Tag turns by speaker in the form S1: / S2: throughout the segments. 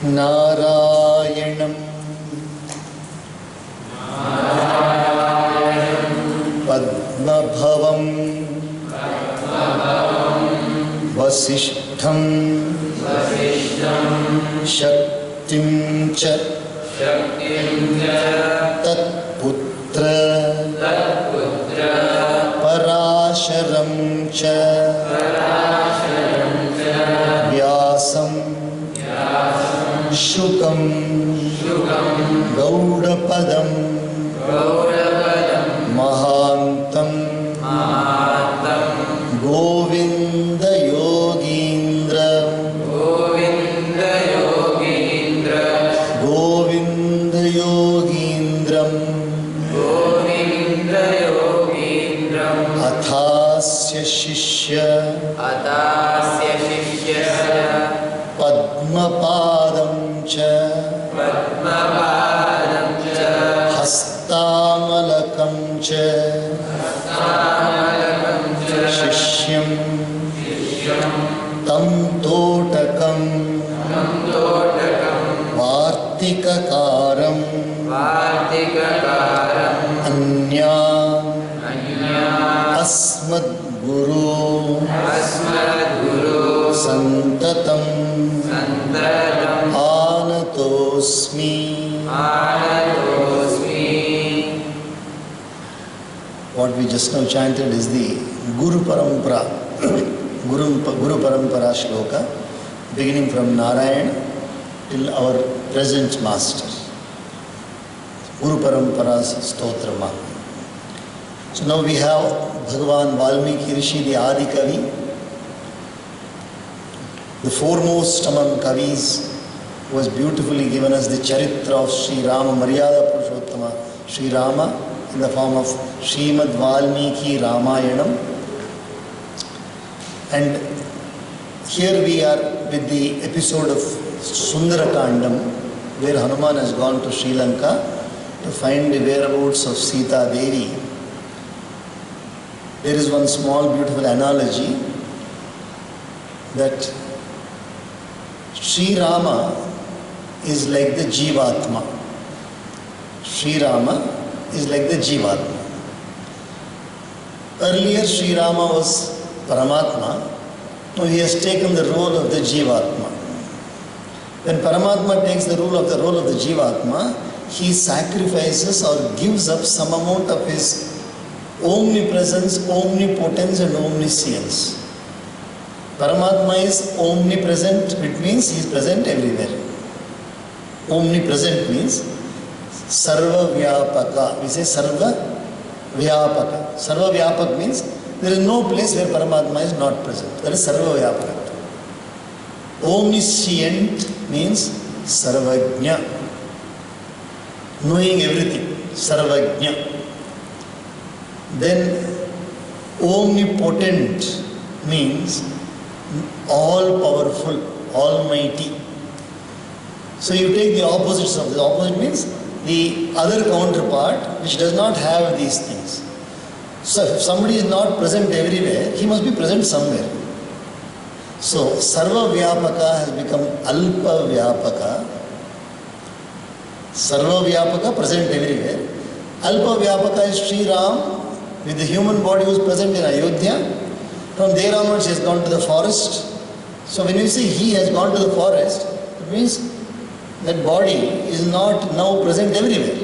S1: नारायणं पद्मभवं वसिष्ठं शक्तिं च तत्पुत्र पराशरं च व्यासं शुकं गौडपदं महान्तं गोविन्दयोगीन्द्रं अथास्य शिष्य पद्मपादं च हस्तामलकं च शिष्यं तं तोटकं वार्तिककारं अन्या अस्मद्गुरो सन्ततं आनतोऽस्मि। What we just now chanted is the Guru Parampara, Guru Parampara shloka, beginning from Narayana till our present master. Guru Parampara's Stotrama. So now we have Bhagavan Valmiki Rishi, the Adi Kavi, the foremost among Kavis, who has beautifully given us the Charitra of Sri Rama, Maryada Purushottama, Sri Rama, in the form of Srimad Valmiki Ramayanam. And here we are with the episode of Sundarakandam, where Hanuman has gone to Sri Lanka to find the whereabouts of Sita Devi. There is one small beautiful analogy that Sri Rama is like the Jivatma. Sri Rama is like the Jivatma. Earlier Sri Rama was Paramatma. Now he has taken the role of the Jivatma. When Paramatma takes the role of the Jivatma, he sacrifices or gives up some amount of his omnipresence, omnipotence and omniscience. Paramatma is omnipresent, which means he is present everywhere. Omnipresent means Sarva Vyapaka. We say Sarva Vyapaka. Sarva Vyapak means there is no place where Paramatma is not present. That is Sarva Vyapaka. Omniscient means Sarvajna. Knowing everything. Sarvajna. Then omnipotent means all powerful, almighty. So you take the opposites of this. Opposite means the other counterpart which does not have these things. So if somebody is not present everywhere, he must be present somewhere. So Sarva Vyapaka has become Alpa Vyapaka. Sarva Vyapaka present everywhere. Alpa Vyapaka is Sri Ram with the human body who is present in Ayodhya. From there onwards he has gone to the forest. So when you say he has gone to the forest, it means that body is not now present everywhere.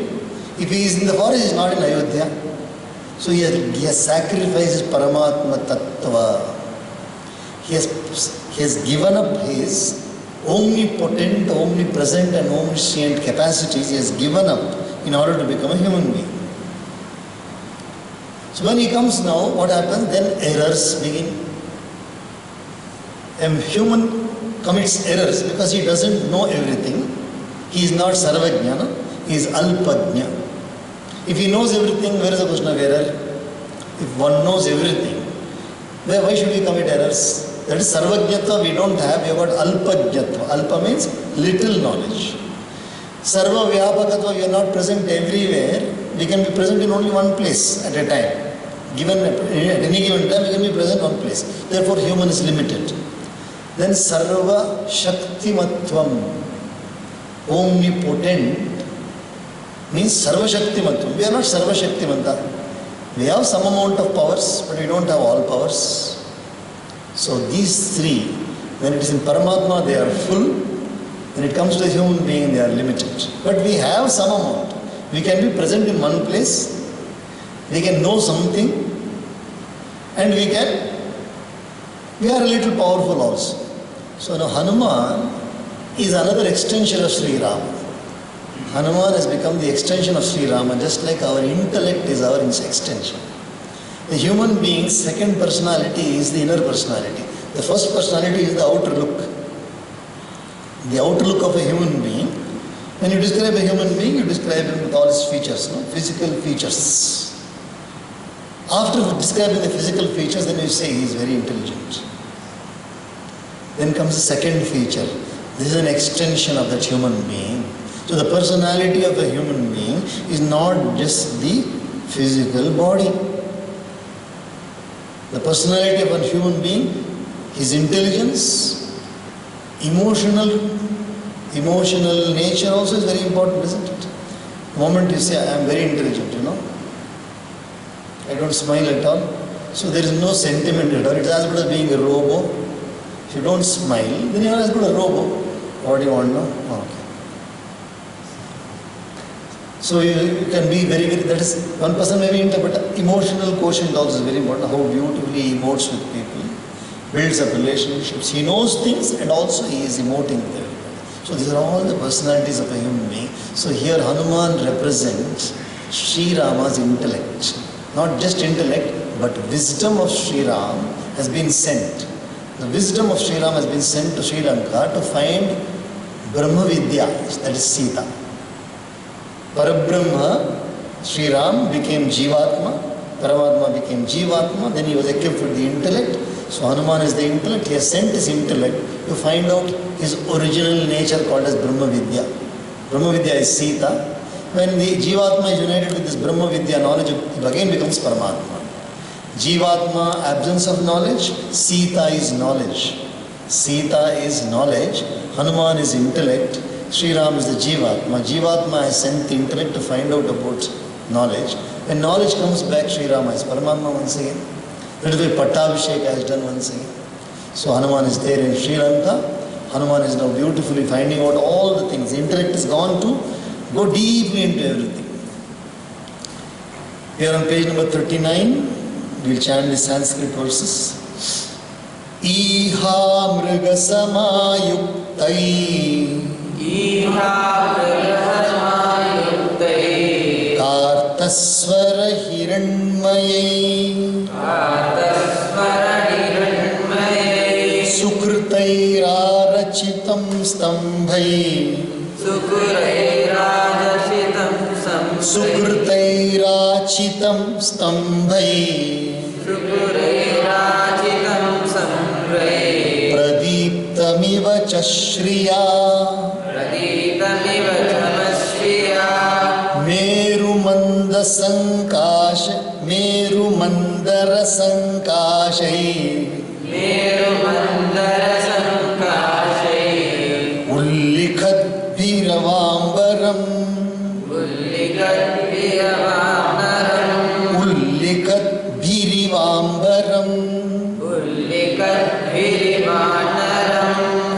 S1: If he is in the forest, he is not in Ayodhya. So he has sacrificed his Paramatma Tattva. He has given up his omnipotent, omnipresent and omniscient capacities. He has given up in order to become a human being. So when he comes now, what happens? Then errors begin. A human commits errors because he doesn't know everything. He is not Sarvajnana, he is Alpajna. If he knows everything, where is the question of error? If one knows everything, why should we commit errors? That is Sarvajnatva we don't have, we have got Alpajnatva. Alpa means little knowledge. Sarva Vyapakatva, we are not present everywhere. We can be present in only one place at a time. Given at any given time, we can be present in one place. Therefore, human is limited. Then Sarva Shaktimatvam. Omnipotent means Sarva Shaktimantam. We are not Sarva Shaktimanta. We have some amount of powers, but we don't have all powers. So these three, when it is in Paramatma, they are full. When it comes to the human being, they are limited. But we have some amount. We can be present in one place. We can know something. And we are a little powerful also. So now Hanuman is another extension of Sri Rama. Hanuman has become the extension of Sri Rama, just like our intellect is our extension. The human being's second personality is the inner personality. The first personality is the outer look. The outer look of a human being. When you describe a human being, you describe him with all his features, physical features. After describing the physical features, then you say he is very intelligent. Then comes the second feature. This is an extension of that human being. So the personality of a human being is not just the physical body. The personality of a human being, his intelligence, emotional nature also is very important, isn't it? The moment you say, I am very intelligent, I don't smile at all. So there is no sentiment at all. It's as good as being a robo. If you don't smile, then you are as good as a robo. What do you want now? Okay. So you can be very, that is, one person may be but emotional quotient also is very important. How beautifully he emotes with people, builds up relationships. He knows things and also he is emoting with everybody. So these are all the personalities of a human being. So here Hanuman represents Sri Rama's intellect. Not just intellect, but wisdom of Sri Ram has been sent. The wisdom of Sri Ram has been sent to Sri Lanka to find Brahma Vidya, that is Sita. Parabrahma, Sri Ram became Jivatma, Paramatma became Jivatma, then he was equipped with the intellect. So Hanuman is the intellect, he has sent his intellect to find out his original nature called as Brahma Vidya. Brahma Vidya is Sita. When the Jivatma is united with this Brahma Vidya knowledge, it again becomes Paramatma. Jivatma, absence of knowledge, Sita is knowledge. Sita is knowledge, Hanuman is intellect, Sri Ram is the Jivatma. Jivatma has sent the intellect to find out about knowledge. When knowledge comes back, Sri Rama is Paramatma once again. That is why Pattabhishek has done once again. So Hanuman is there in Sri Lanka. Hanuman is now beautifully finding out all the things. The intellect is gone to go deeply into everything. Here on page number 39, we will chant the Sanskrit verses. Iha mriga samayuktai Kartasvara hiranmayai Sukhritairachitam stambhai Sukhritairachitam stambhai Pradiptamiva chashriya Merumandara sankashai Ullikhat bhiravambaram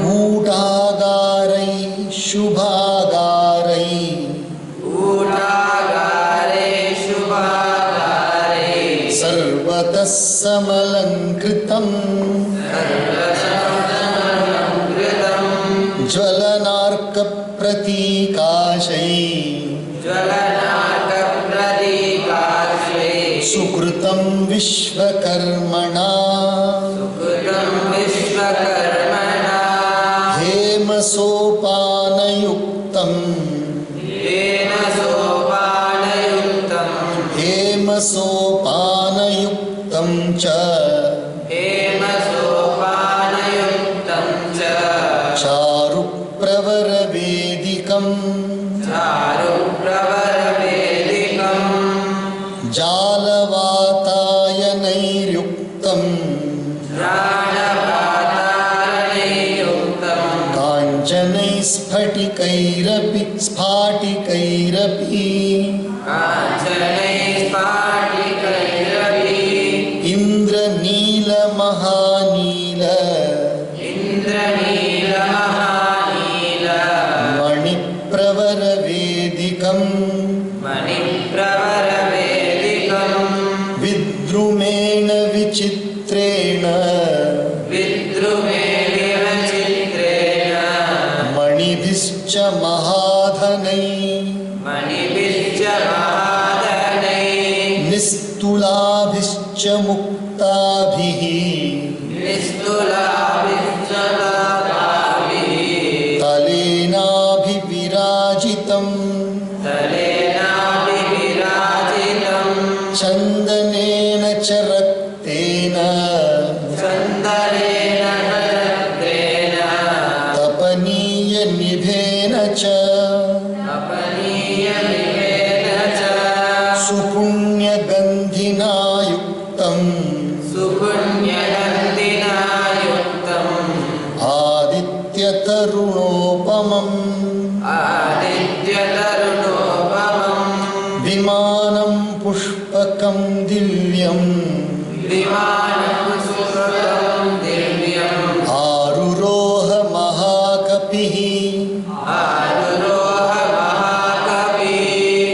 S1: Udagarai shubhagarai Sarvatas samalankritam Jvalanarka pratikashai Sukritam vishvakarmana Hema sopanayuktam Hema sopanayuktam cha Charu pravara vedikam Jalavatayanairyuktam Kanjanais स्फटिकैरपि इन्द्रनीलमहानील मणिप्रवरवेदिकम् विद्रुमेण विचित्रेण मणिभिश्च महाधनैः निस्तुलाभिश्च मुक्ताभिः तलेनाभिविराजितम् चन्दनेन च रक्तेन तपनीयनिभेन च सुपुण्यगन्धिना युक्तम् आदित्यतरुणोपमम् विमानं पुष्पकं दिव्यम् आरुरोह महाकपिः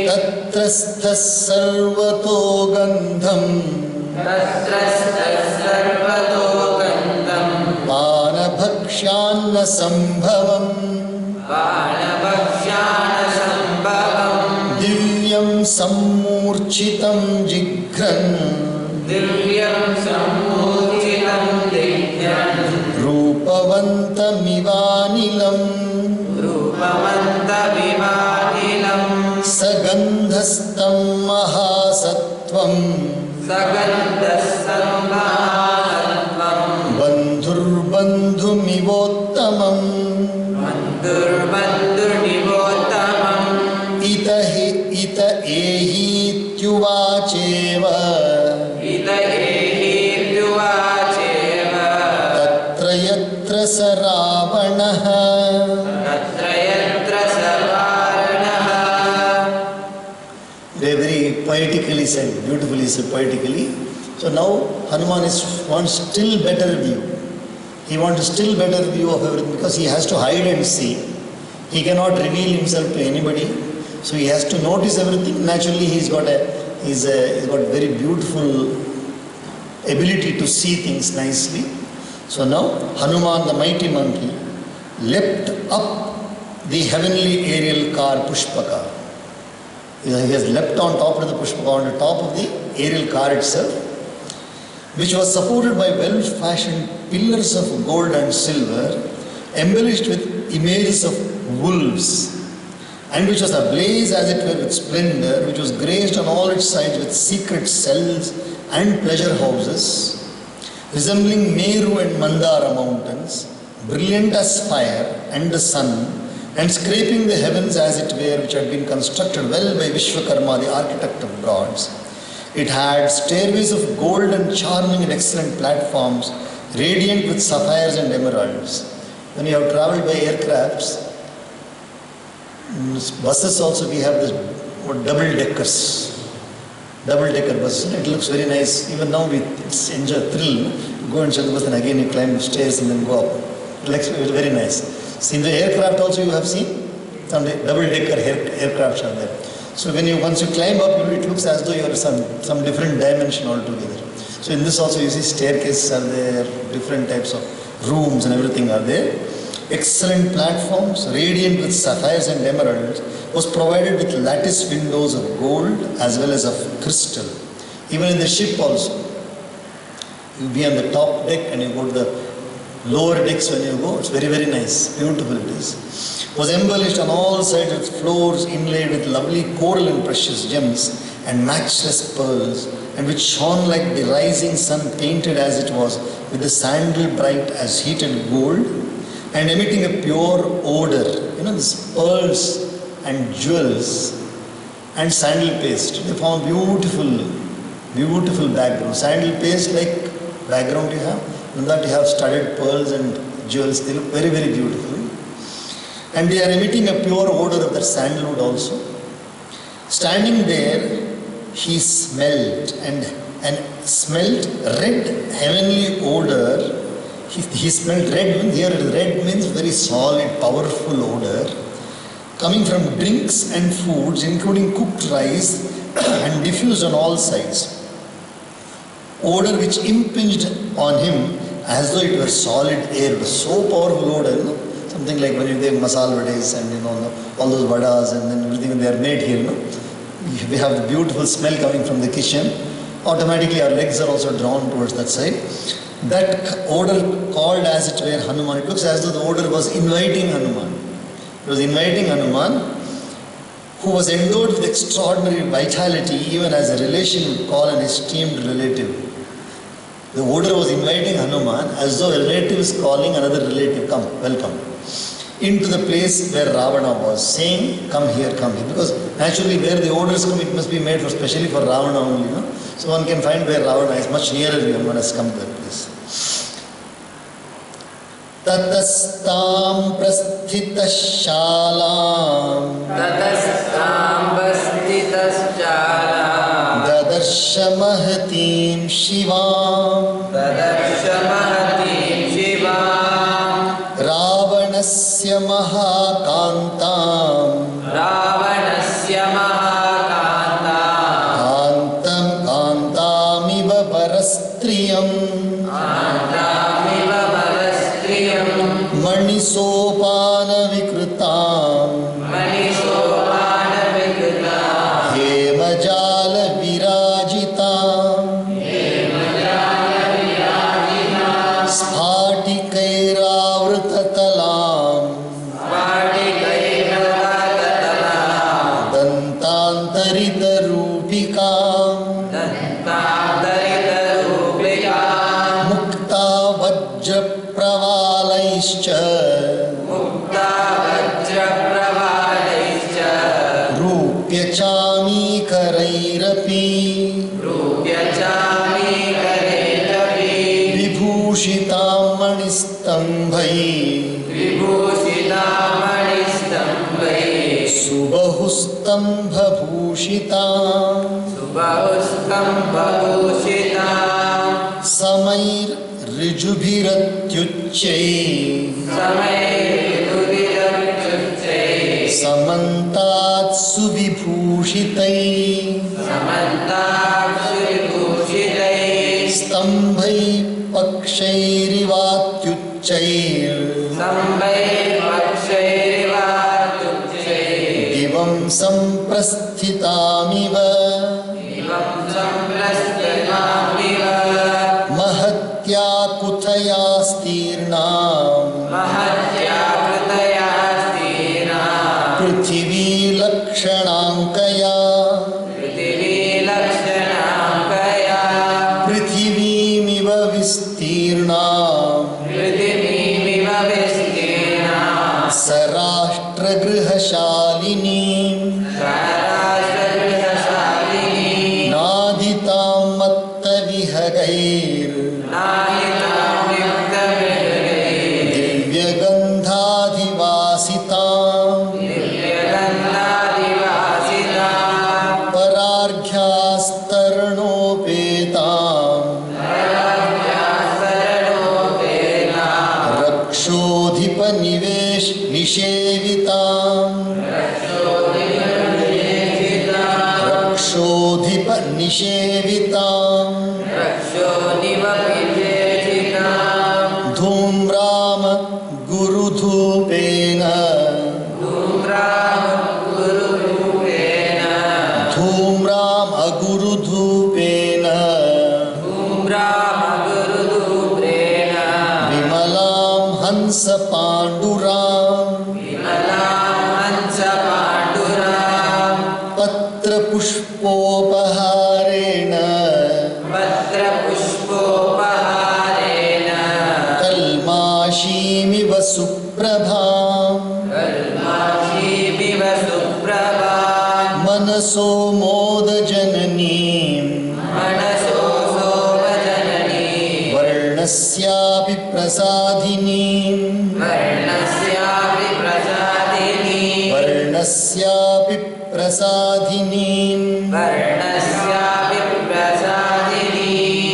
S1: तत्रस्थः सर्वतो गन्धम् पानभक्ष्यान्न सम्भवम् दिव्यं सम्मूर्छितं जिघ्रन् रूपवन्तमिवानिलम् सगन्धस्तं महासत्त्वं बन्धुर्बन्धुमिवोत्तमम् इत एहीत्युवाचेव तत्र यत्र स रावणः very poetically said, beautifully said, poetically. So now Hanuman wants still better view. He wants still better view of everything because he has to hide and see. He cannot reveal himself to anybody. So he has to notice everything. Naturally, he's got very beautiful ability to see things nicely. So now Hanuman, the mighty monkey, leapt up the heavenly aerial car Pushpaka. He has leapt on top of the Pushpaka, on the top of the aerial car itself, which was supported by well-fashioned pillars of gold and silver, embellished with images of wolves, and which was ablaze as it were with splendor, which was graced on all its sides with secret cells and pleasure houses, resembling Meru and Mandara mountains, brilliant as fire and the sun, and scraping the heavens as it were, which had been constructed well by Vishwakarma, the architect of gods. It had stairways of gold and charming and excellent platforms, radiant with sapphires and emeralds. When you have travelled by aircrafts, buses also, we have this double-decker buses. It looks very nice. Even now it's enjoy thrill. You go and check the bus and again you climb the stairs and then go up. It looks very nice. See, in the aircraft also you have seen some double-decker aircrafts are there. So once you climb up, it looks as though you are some different dimension altogether. So in this also you see staircases are there, different types of rooms and everything are there. Excellent platforms, radiant with sapphires and emeralds, was provided with lattice windows of gold as well as of crystal. Even in the ship also, you be on the top deck and you go to the lower decks when you go. It's very, very nice. Beautiful it is. Was embellished on all sides with floors inlaid with lovely coral and precious gems and matchless pearls, and which shone like the rising sun, painted as it was with the sandal bright as heated gold, and emitting a pure odor. You know, these pearls and jewels and sandal paste. They form beautiful background. Sandal paste like background you have. In that you have studded pearls and jewels. They look very, very beautiful. and they are emitting a pure odor of that sandalwood also. Standing there, he smelt and smelt red heavenly odor. He smelt red, here red means very solid, powerful odor, coming from drinks and foods, including cooked rice, and diffused on all sides. Odor which impinged on him as though it were solid air. It was so powerful odor, you know? Something like when you take masala vades and all those vadas and then everything they are made here, we have the beautiful smell coming from the kitchen. Automatically our legs are also drawn towards that side. That odor called as it were Hanuman. It looks as though the odor was inviting Hanuman. It was inviting Hanuman, who was endowed with extraordinary vitality, even as a relation would call an esteemed relative. The odor was inviting Hanuman as though a relative is calling another relative, come, welcome, into the place where Ravana was, saying, come here, because naturally where the odors come, it must be made specially for Ravana only, So one can find where Ravana is much nearer, one has come to that place. Tatastam prasthitash-shalam Dadarsha mahatim shivam Ravanasya mahakantam Kantamiva parastriyam Manisopana vikrutam Hemajala virajitam Sphatikairavrtatalam Dantantarita rupikam Mukta vajra pravalaischa Rupyachami karairapi Vibhushitam manistambhai Subahustambha bhushitam Samair rijubhiratyucchai Samantat suvibhushitai Stambhai pakshairivatyucchair Divam samprasthitamiva Mahatya kuthaya stirnam Prithvi lakshanankaya Prithivimiva vistirnam Sarashtra grihashalinim Naditam matta vihagair Divya gandhadhivasitam Pararghyastaranopetaam Rakshodhipa nivesh nishevitam Rakshodhipa nishevitam Dhumrama gurudhupena Dhumram agurudhupena Vimalam hansa panduram Patra pushpopaharena Kalmashimiva suprabham Manaso moda jananim Varnasyapi prasadinim वर्णस्यापि प्रसादिनीं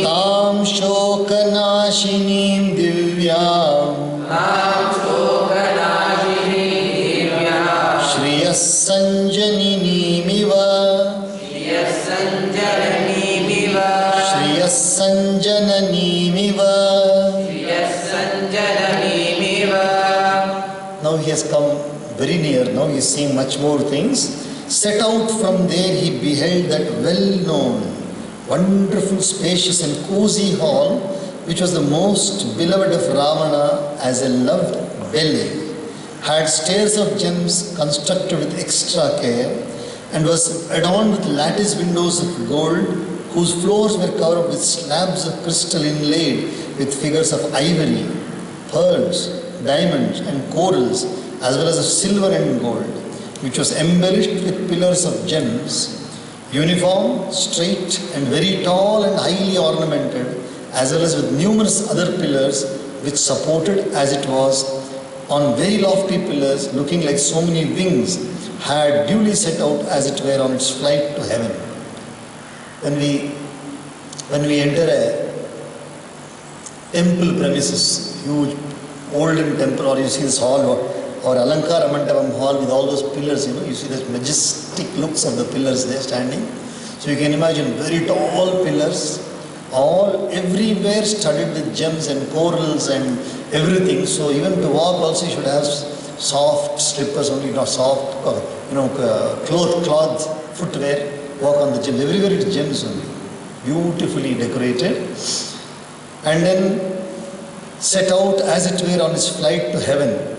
S1: तां शोकनाशिनीं दिव्यां श्रियस्सञ्जननीमिव Now he has come very near, now he is seeing much more things. Set out from there, he beheld that well-known, wonderful, spacious and cozy hall, which was the most beloved of Ravana as a loved belly, had stairs of gems constructed with extra care, and was adorned with lattice windows of gold, whose floors were covered with slabs of crystal inlaid with figures of ivory, pearls, diamonds and corals, as well as of silver and gold, which was embellished with pillars of gems, uniform, straight and very tall and highly ornamented, as well as with numerous other pillars which supported, as it was, on very lofty pillars looking like so many wings, had duly set out, as it were, on its flight to heaven. When we enter a temple premises, huge olden temple, or you see this hall or Alankara Mandapam hall with all those pillars, you see the majestic looks of the pillars there standing. So you can imagine very tall pillars, all everywhere studded with gems and corals and everything. So even to walk also you should have soft slippers only, not soft, cloth footwear, walk on the gems. Everywhere it's gems only, beautifully decorated. And then set out, as it were, on its flight to heaven,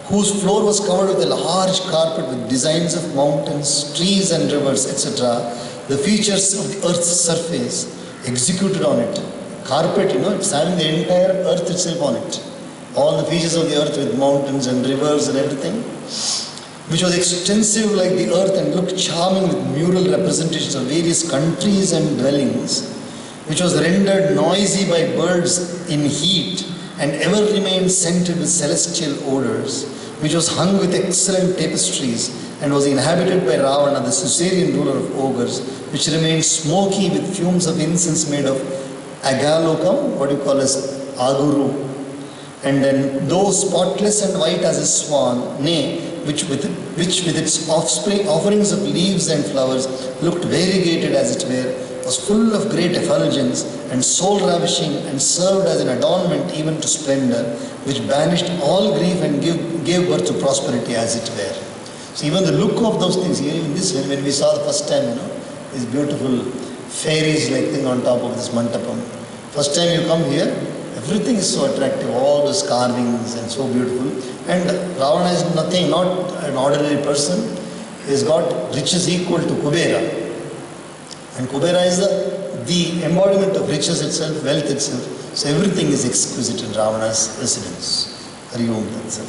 S1: whose floor was covered with a large carpet with designs of mountains, trees and rivers, etc. The features of the earth's surface executed on it. Carpet, it's having the entire earth itself on it. All the features of the earth with mountains and rivers and everything, which was extensive like the earth and looked charming with mural representations of various countries and dwellings, which was rendered noisy by birds in heat and ever remained scented with celestial odors, which was hung with excellent tapestries and was inhabited by Ravana, the Caesarean ruler of ogres, which remained smoky with fumes of incense made of agalocum, what you call as aguru, and then though spotless and white as a swan, nay, which with its offspring, offerings of leaves and flowers, looked variegated, as it were, was full of great effulgence and soul-ravishing, and served as an adornment even to splendor, which banished all grief and gave birth to prosperity, as it were. So even the look of those things, even this, when we saw the first time, this beautiful fairies-like thing on top of this mandapam. First time you come here, everything is so attractive, all those carvings and so beautiful. And Ravana is nothing, not an ordinary person. He has got riches equal to Kubera. And Kubera is the embodiment of riches itself, wealth itself. So everything is exquisite in Ravana's residence. Hari Om Tat Sat.